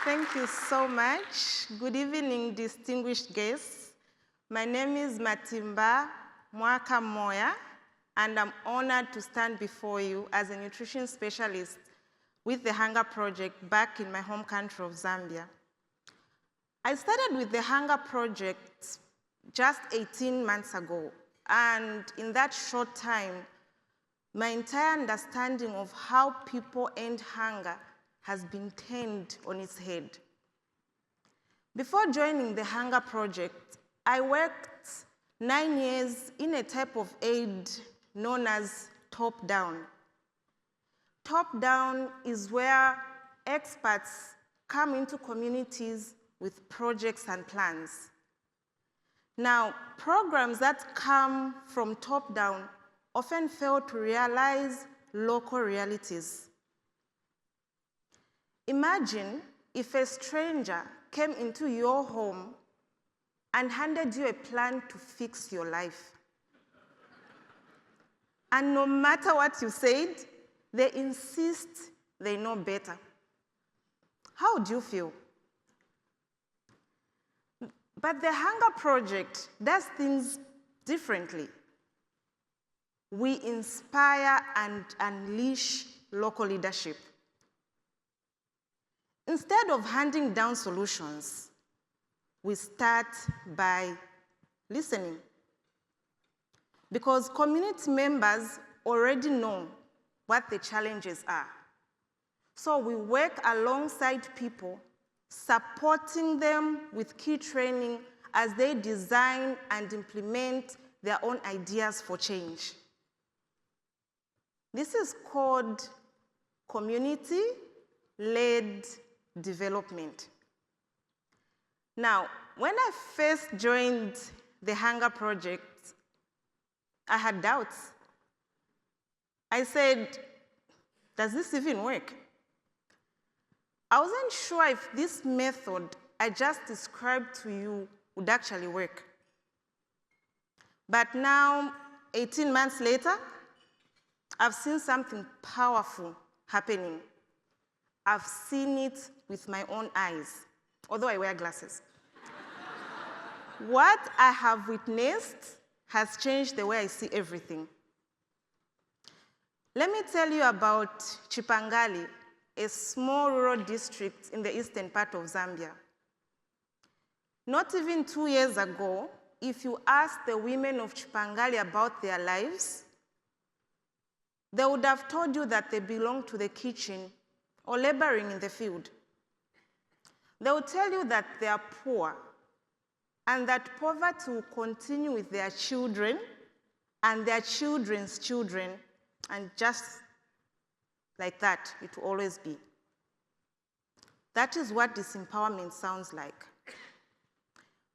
Thank you so much. Good evening, distinguished guests. My name is Matimba Mwaka Mooya, and I'm honored to stand before you as a nutrition specialist with the Hunger Project back in my home country of Zambia. I started with the Hunger Project just 18 months ago, and in that short time, my entire understanding of how people end hunger has been turned on its head. Before joining the Hunger Project, I worked 9 years in a type of aid known as top-down. Top-down is where experts come into communities with projects and plans. Now, programs that come from top-down often fail to realize local realities. Imagine if a stranger came into your home and handed you a plan to fix your life. And no matter what you said, they insist they know better. How would you feel? But the Hunger Project does things differently. We inspire and unleash local leadership. Instead of handing down solutions, we start by listening. Because community members already know what the challenges are. So we work alongside people, supporting them with key training as they design and implement their own ideas for change. This is called community-led development. Now, when I first joined the Hunger Project, I had doubts. I said, does this even work? I wasn't sure if this method I just described to you would actually work. But now, 18 months later, I've seen something powerful happening. I've seen it with my own eyes, although I wear glasses. What I have witnessed has changed the way I see everything. Let me tell you about Chipangali, a small rural district in the eastern part of Zambia. Not even 2 years ago, if you ask the women of Chipangali about their lives, they would have told you that they belong to the kitchen or laboring in the field. They will tell you that they are poor and that poverty will continue with their children and their children's children, and just like that, it will always be. That is what disempowerment sounds like.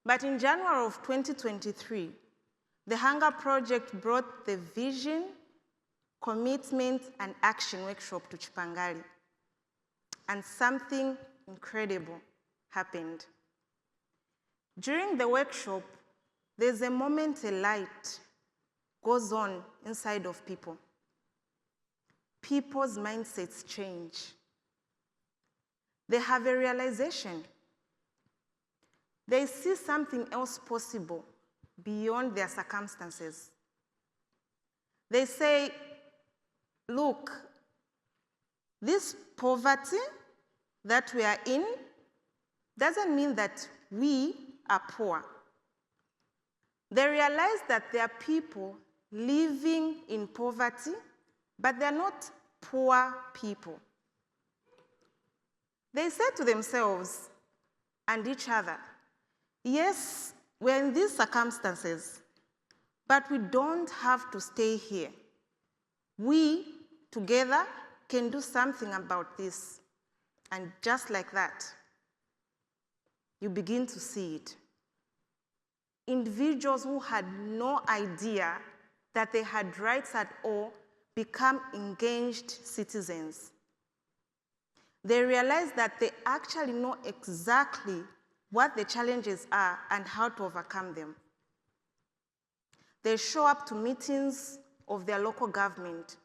But in January of 2023, the Hunger Project brought the vision, commitment, and action workshop to Chipangali. And something incredible happened. During the workshop, there's a moment a light goes on inside of people. People's mindsets change. They have a realization. They see something else possible beyond their circumstances. They say, look, this poverty that we are in doesn't mean that we are poor. They realize that there are people living in poverty, but they're not poor people. They say to themselves and each other, yes, we're in these circumstances, but we don't have to stay here. We, together, can do something about this. And just like that, you begin to see it. Individuals who had no idea that they had rights at all become engaged citizens. They realize that they actually know exactly what the challenges are and how to overcome them. They show up to meetings of their local government.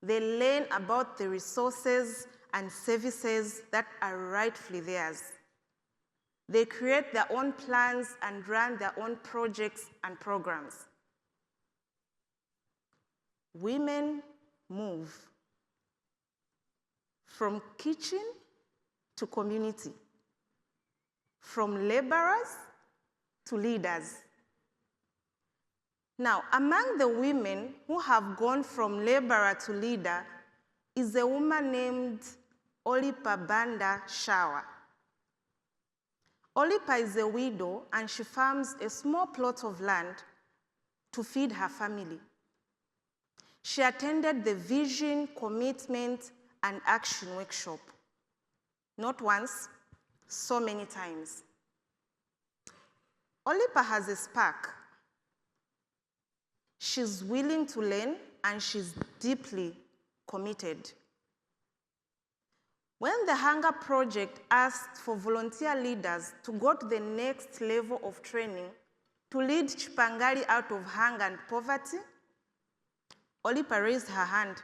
They learn about the resources and services that are rightfully theirs. They create their own plans and run their own projects and programs. Women move from kitchen to community, from laborers to leaders. Now, among the women who have gone from laborer to leader is a woman named Olipa Banda Shawa. Olipa is a widow and she farms a small plot of land to feed her family. She attended the Vision, Commitment, and Action workshop. Not once, so many times. Olipa has a spark. She's willing to learn and she's deeply committed. When the Hunger Project asked for volunteer leaders to go to the next level of training to lead Chipangali out of hunger and poverty, Olipa raised her hand.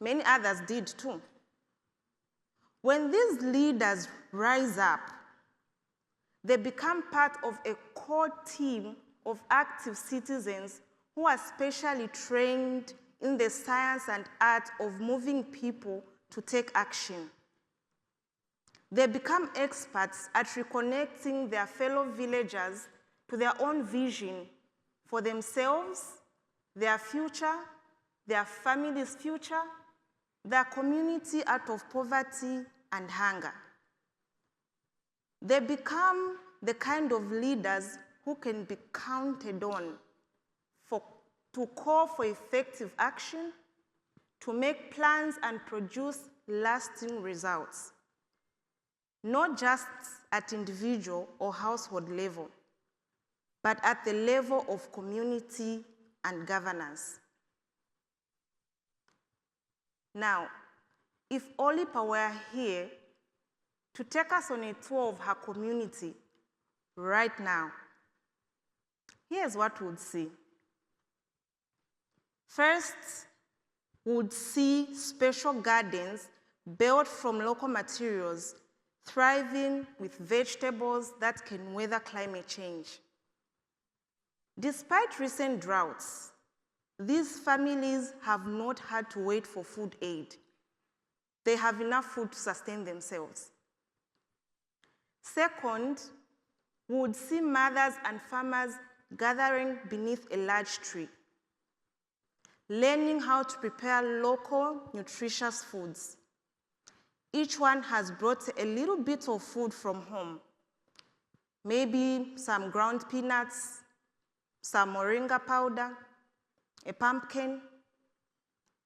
Many others did too. When these leaders rise up, they become part of a core team of active citizens who are specially trained in the science and art of moving people to take action. They become experts at reconnecting their fellow villagers to their own vision for themselves, their future, their family's future, their community out of poverty and hunger. They become the kind of leaders who can be counted on to call for effective action, to make plans and produce lasting results, not just at individual or household level, but at the level of community and governance. Now, if Olipa were here to take us on a tour of her community right now, here's what we would see. First, we would see special gardens built from local materials, thriving with vegetables that can weather climate change. Despite recent droughts, these families have not had to wait for food aid. They have enough food to sustain themselves. Second, we would see mothers and farmers gathering beneath a large tree, learning how to prepare local, nutritious foods. Each one has brought a little bit of food from home, maybe some ground peanuts, some moringa powder, a pumpkin.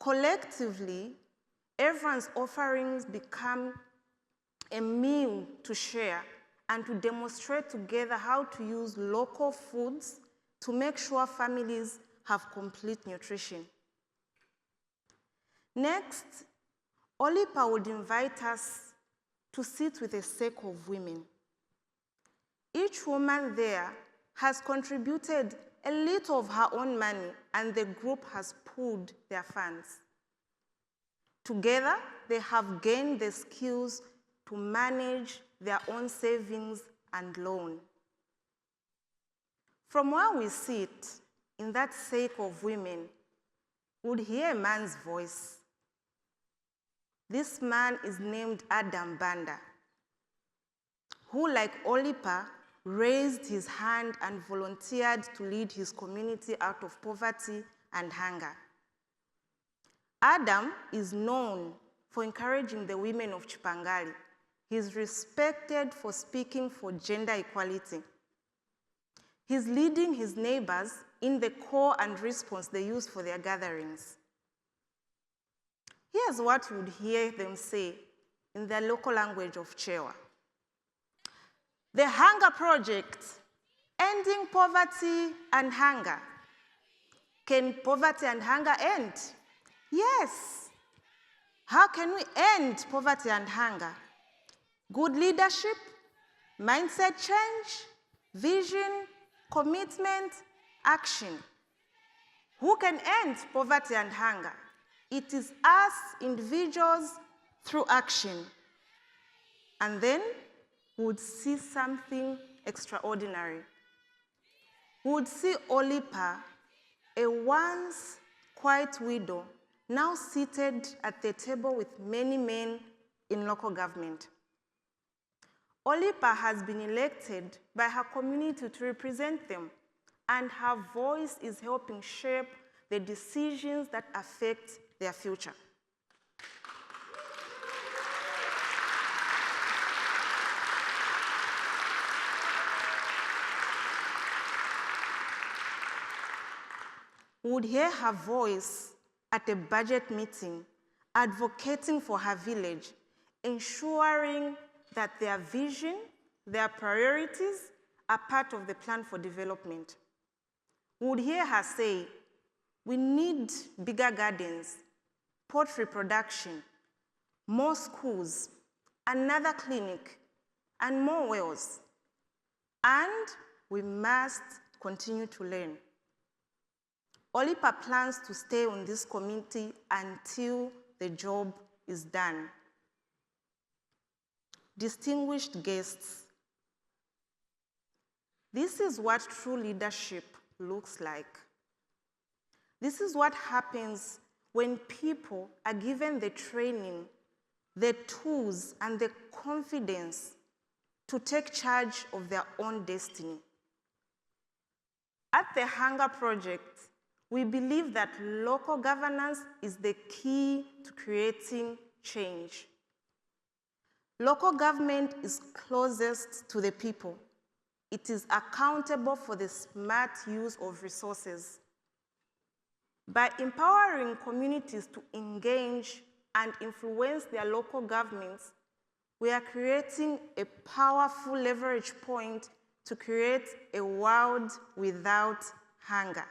Collectively, everyone's offerings become a meal to share and to demonstrate together how to use local foods to make sure families have complete nutrition. Next, Olipa would invite us to sit with a circle of women. Each woman there has contributed a little of her own money, and the group has pooled their funds. Together, they have gained the skills to manage their own savings and loan. From where we sit, in that circle of women, we would hear a man's voice. This man is named Adam Banda, who, like Olipa, raised his hand and volunteered to lead his community out of poverty and hunger. Adam is known for encouraging the women of Chipangali. He's respected for speaking for gender equality. He's leading his neighbors in the call and response they use for their gatherings. Here's what you would hear them say in their local language of Chewa. The Hunger Project, ending poverty and hunger. Can poverty and hunger end? Yes. How can we end poverty and hunger? Good leadership, mindset change, vision, commitment, action. Who can end poverty and hunger? It is us, individuals, through action. And then we would see something extraordinary. We would see Olipa, a once quiet widow, now seated at the table with many men in local government. Olipa has been elected by her community to represent them, and her voice is helping shape the decisions that affect their future. We would hear her voice at a budget meeting, advocating for her village, ensuring that their vision, their priorities are part of the plan for development. We would hear her say, we need bigger gardens, poultry production, more schools, another clinic, and more wells. And we must continue to learn. Olipa plans to stay on this committee until the job is done. Distinguished guests, this is what true leadership looks like. This is what happens when people are given the training, the tools, and the confidence to take charge of their own destiny. At the Hunger Project, we believe that local governance is the key to creating change. Local government is closest to the people. It is accountable for the smart use of resources. By empowering communities to engage and influence their local governments, we are creating a powerful leverage point to create a world without hunger.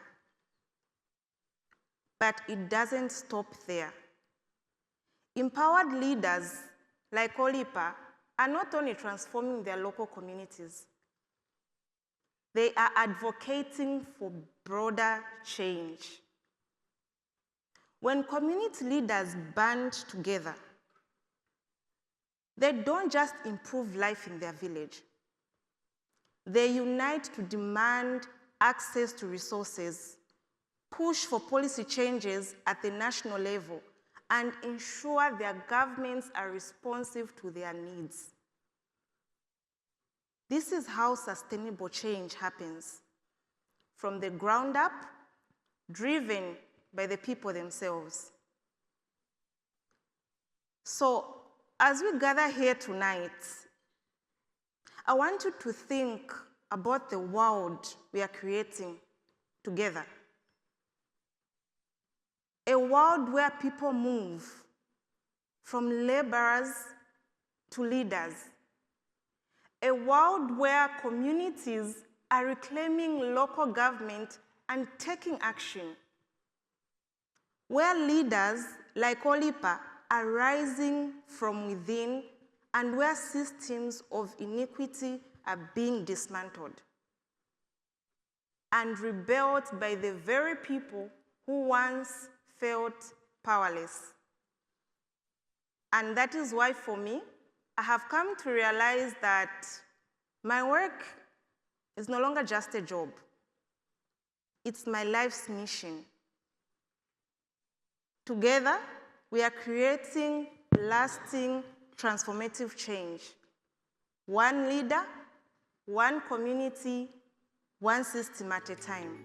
But it doesn't stop there. Empowered leaders like Olipa are not only transforming their local communities, they are advocating for broader change. When community leaders band together, they don't just improve life in their village. They unite to demand access to resources, push for policy changes at the national level, and ensure their governments are responsive to their needs. This is how sustainable change happens, from the ground up, driven by the people themselves. So, as we gather here tonight, I want you to think about the world we are creating together. A world where people move from laborers to leaders. A world where communities are reclaiming local government and taking action. Where leaders like Olipa are rising from within, and where systems of inequity are being dismantled and rebuilt by the very people who once felt powerless. And that is why, for me, I have come to realize that my work is no longer just a job. It's my life's mission. Together, we are creating lasting, transformative change. One leader, one community, one system at a time.